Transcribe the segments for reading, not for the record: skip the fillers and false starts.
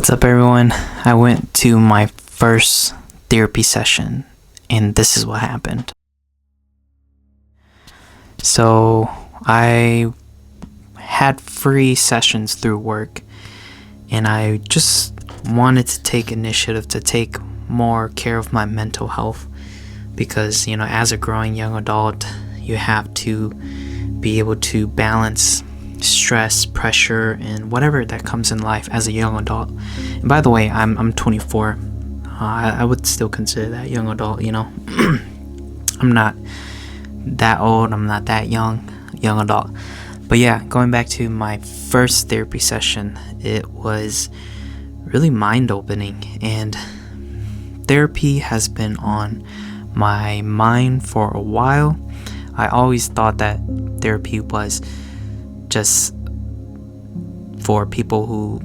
What's up, everyone? I went to my first therapy session, and this is what happened. So, I had free sessions through work, and I just wanted to take initiative to take more care of my mental health because, as a growing young adult, you have to be able to balance stress, pressure, and whatever that comes in life as a young adult. And by the way, I'm 24. I would still consider that young adult. I'm not that old. I'm not that young adult. But yeah, going back to my first therapy session, it was really mind-opening, and therapy has been on my mind for a while. I always thought that therapy was just for people who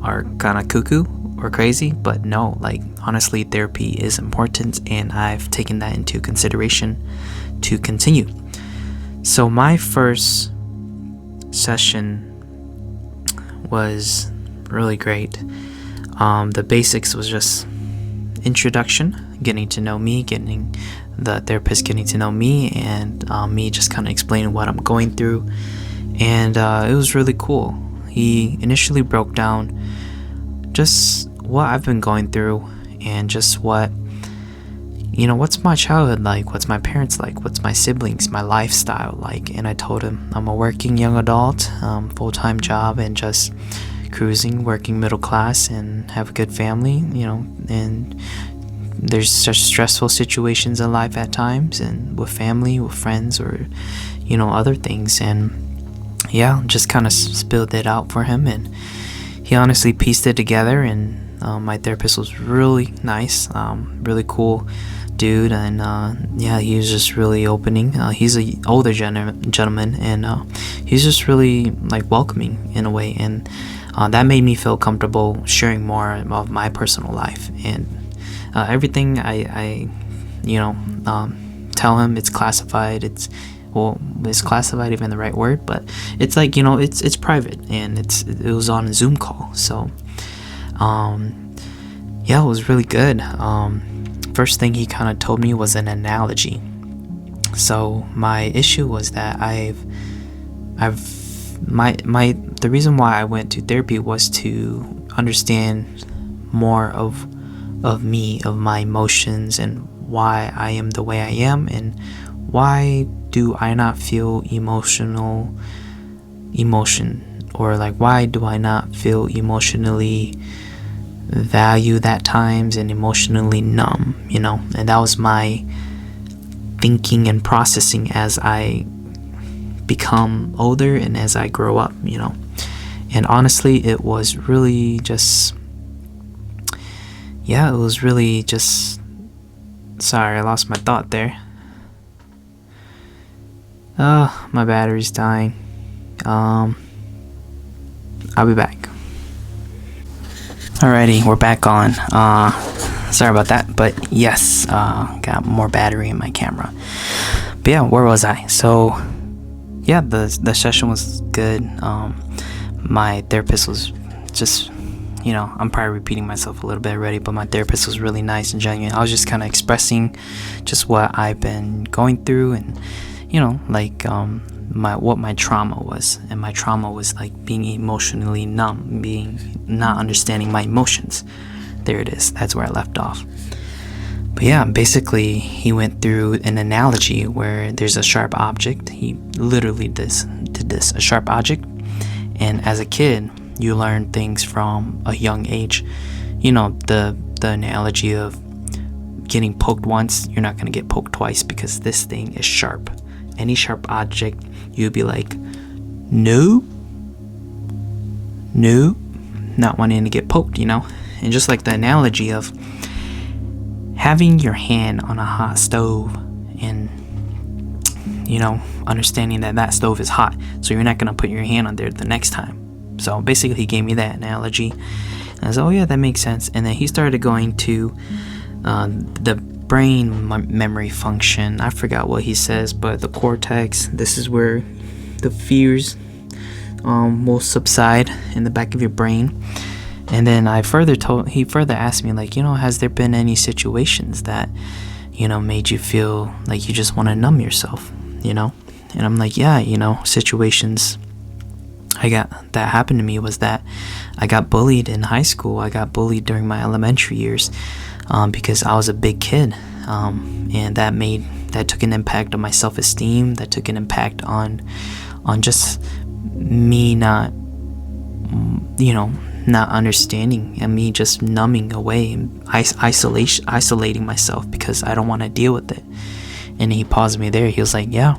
are kind of cuckoo or crazy, but no, honestly, therapy is important, and I've taken that into consideration to continue. So my first session was really great. The basics was just introduction, getting to know me, getting the therapist getting to know me, and me just kind of explaining what I'm going through. And it was really cool. He initially broke down just what I've been going through and just what's my childhood like, what's my parents like, what's my siblings, my lifestyle like. And I told him I'm a working young adult, full-time job, and just cruising, working middle class, and have a good family, and there's such stressful situations in life at times, and with family, with friends, or other things. And yeah, just kind of spilled it out for him, and he honestly pieced it together. And my therapist was really nice, really cool dude, and yeah, he was just really opening. He's a older gentleman, and he's just really welcoming in a way, and that made me feel comfortable sharing more of my personal life. And everything I tell him, it's classified. Is classified even the right word? But it's it's private, and it was on a Zoom call. So yeah, it was really good. First thing he kind of told me was an analogy. So my issue was that the reason why I went to therapy was to understand more of me, of my emotions, and why I am the way I am, and why do I not feel emotion, or why do I not feel emotionally valued at times and emotionally numb, and that was my thinking and processing as I become older and as I grow up, and honestly, it was really just, sorry, I lost my thought there. My battery's dying. I'll be back. Alrighty, we're back on. Sorry about that, but yes, got more battery in my camera. But yeah, where was I? So yeah, the session was good. My therapist was just, I'm probably repeating myself a little bit already, but my therapist was really nice and genuine. I was just kind of expressing just what I've been going through, and what my trauma was. And my trauma was being emotionally numb, not understanding my emotions. There it is. That's where I left off. But yeah, basically he went through an analogy where there's a sharp object. He literally did this, a sharp object. And as a kid, you learn things from a young age. The analogy of getting poked once, you're not going to get poked twice because this thing is sharp. Any sharp object, you'd be like, no, not wanting to get poked, And just like the analogy of having your hand on a hot stove and, understanding that stove is hot, so you're not going to put your hand on there the next time. So basically he gave me that analogy, and I was like, oh yeah, that makes sense. And then he started going to the brain memory function. I forgot what he says, but the cortex, this is where the fears will subside in the back of your brain. And then he further asked me, like, has there been any situations that, made you feel like you just want to numb yourself, And I'm like, yeah, situations that happened to me was that I got bullied in high school. I got bullied during my elementary years, because I was a big kid. And that took an impact on my self-esteem. That took an impact on just me not understanding, and me just numbing away and isolating myself because I don't want to deal with it. And he paused me there. He was like, yeah,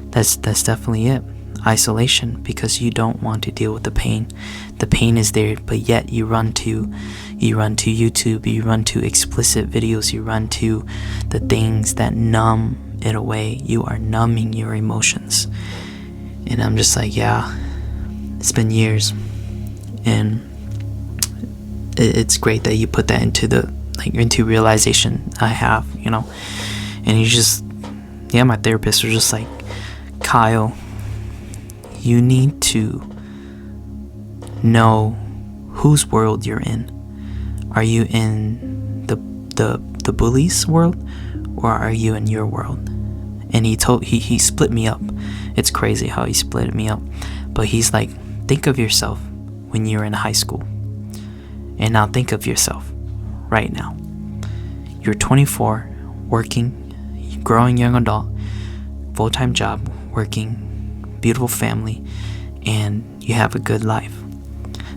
that's definitely it. Isolation, because you don't want to deal with the pain. The pain is there, but yet you run to YouTube, you run to explicit videos, you run to the things that numb it away. You are numbing your emotions. And I'm just like, yeah, it's been years. And it's great that you put that into realization. I have, and my therapist was just like, Kyle, you need to know whose world you're in. Are you in the bully's world, or are you in your world? And he split me up. It's crazy how he split me up. But he's like, think of yourself when you're in high school, and now think of yourself right now. You're 24, working, growing young adult, full-time job, working, beautiful family, and you have a good life.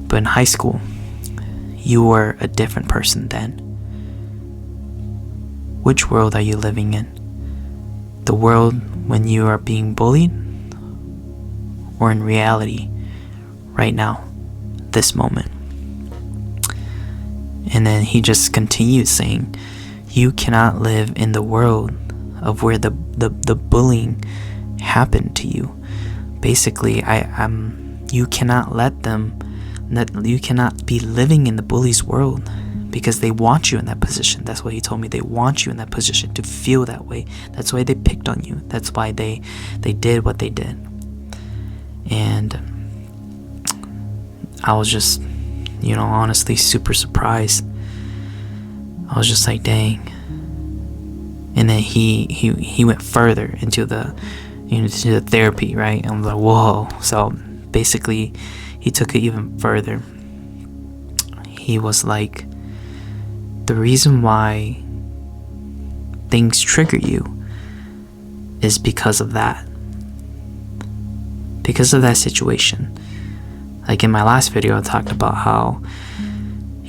But in high school, you were a different person then. Which world are you living in? The world when you are being bullied, or in reality, right now, this moment? And then he just continued saying, you cannot live in the world of where the bullying happened to you. Basically, you cannot you cannot be living in the bully's world, because they want you in that position. That's what he told me. They want you in that position to feel that way. That's why they picked on you. That's why they did what they did. And I was just, honestly super surprised. I was just like, dang. And then he went further into the therapy, right? And I was like, whoa. So basically, he took it even further. He was like, the reason why things trigger you is because of that. Because of that situation. Like in my last video, I talked about how,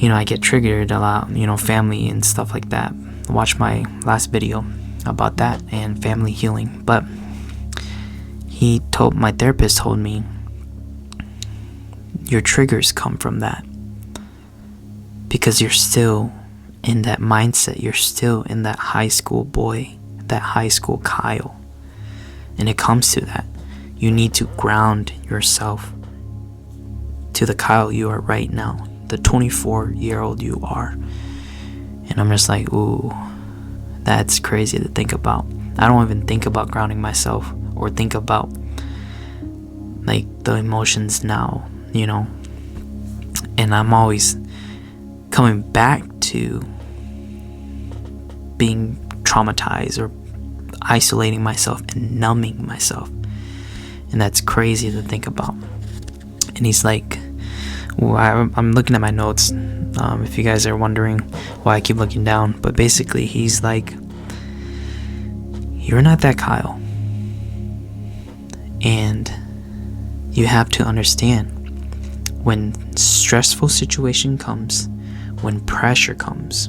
I get triggered a lot, family and stuff like that. Watch my last video about that and family healing. But my therapist told me, your triggers come from that. Because you're still in that mindset. You're still in that high school boy, that high school Kyle. And it comes to that. You need to ground yourself to the Kyle you are right now, the 24-year-old you are. And I'm just like, ooh, that's crazy to think about. I don't even think about grounding myself or think about like the emotions now, and I'm always coming back to being traumatized or isolating myself and numbing myself. And that's crazy to think about. And he's like, well, I'm looking at my notes, if you guys are wondering why I keep looking down. But basically, he's like, you're not that Kyle. And you have to understand, when stressful situation comes, when pressure comes,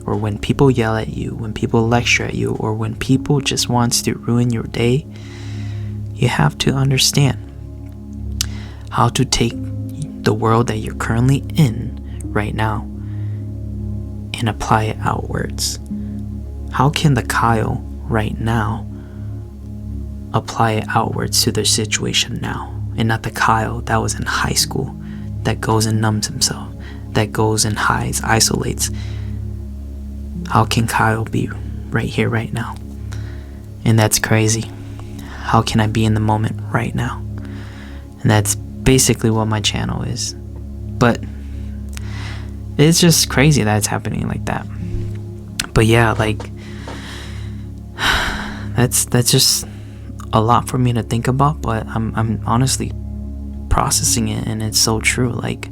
or when people yell at you, when people lecture at you, or when people just wants to ruin your day, you have to understand how to take the world that you're currently in right now and apply it outwards. How can the Kyle right now apply it outwards to their situation now, and not the Kyle that was in high school, that goes and numbs himself, that goes and hides, isolates? How can Kyle be right here, right now? And that's crazy. How can I be in the moment right now? And that's basically what my channel is. But it's just crazy that it's happening like that. But yeah, like that's just a lot for me to think about, but I'm honestly processing it, and it's so true. Like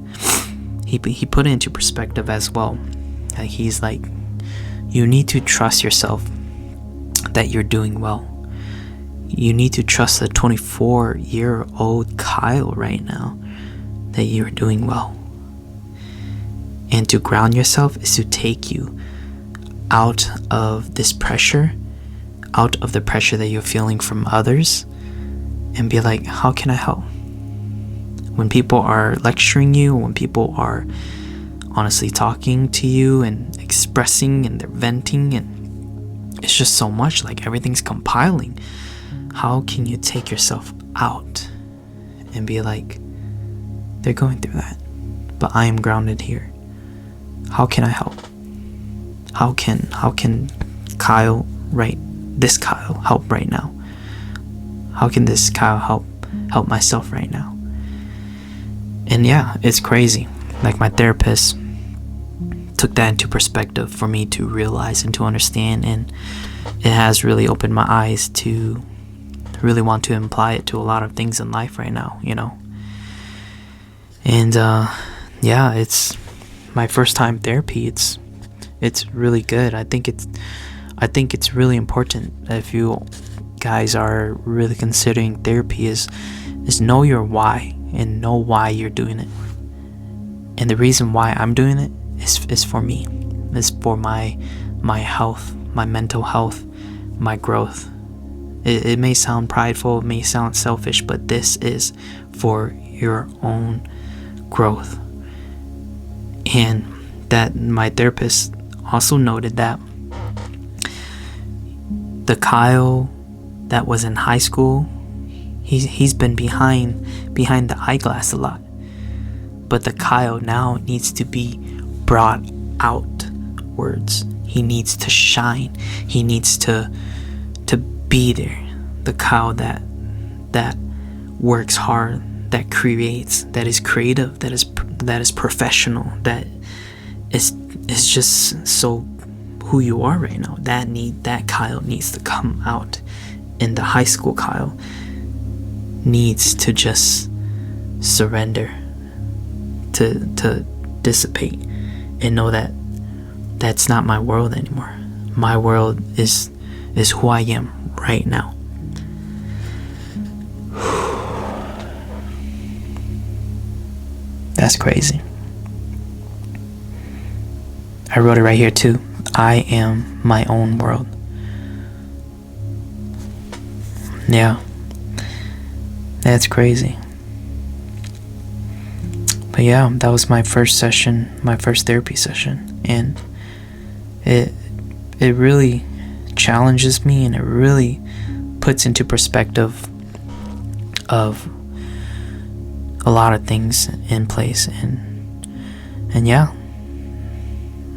he put it into perspective as well. Like he's like, you need to trust yourself that you're doing well. You need to trust the 24-year-old Kyle right now that you're doing well. And to ground yourself is to take you out of this pressure, out of the pressure that you're feeling from others, and be like, how can I help? When people are lecturing you, when people are honestly talking to you and expressing and they're venting, and it's just so much, like everything's compiling. How can you take yourself out and be like, they're going through that, but I am grounded here. How can I help? How can Kyle, this Kyle help right now? How can this Kyle help myself right now? And yeah, it's crazy. Like my therapist took that into perspective for me to realize and to understand, and it has really opened my eyes to really want to apply it to a lot of things in life right now, you know. And yeah, it's my first time therapy. It's really good. I think it's really important, if you guys are really considering therapy, is know your why and know why you're doing it. And the reason why I'm doing it is for me. It's for my health, my mental health, my growth. It may sound prideful, it may sound selfish, but this is for your own growth. And that my therapist also noted that the Kyle that was in high school, he's been behind the eyeglass a lot. But the Kyle now needs to be brought outwards. He needs to shine. He needs to be there. The Kyle that works hard, that creates, that is creative, that is professional, that is just so who you are right now. That Kyle needs to come out. And the high school Kyle needs to just surrender, to dissipate, and know that that's not my world anymore. My world is who I am right now. That's crazy. I wrote it right here too. I am my own world. Yeah. That's crazy. But yeah, that was my first session, my first therapy session, and it really challenges me, and it really puts into perspective of a lot of things in place. And yeah,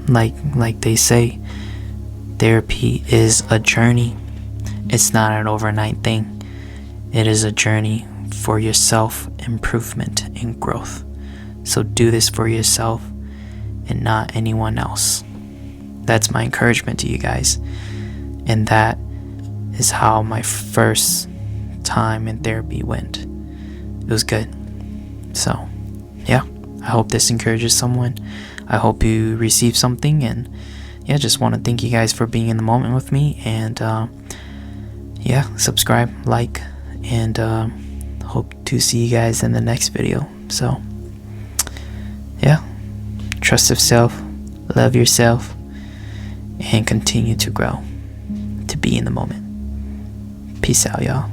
like they say, therapy is a journey. It's not an overnight thing. It is a journey for your self-improvement and growth. So do this for yourself and not anyone else. That's my encouragement to you guys. And that is how my first time in therapy went. It was good. So, yeah, I hope this encourages someone. I hope you receive something. And yeah, just want to thank you guys for being in the moment with me. And yeah, subscribe, like, and hope to see you guys in the next video. So yeah, trust yourself, love yourself, and continue to grow, to be in the moment. Peace out, y'all.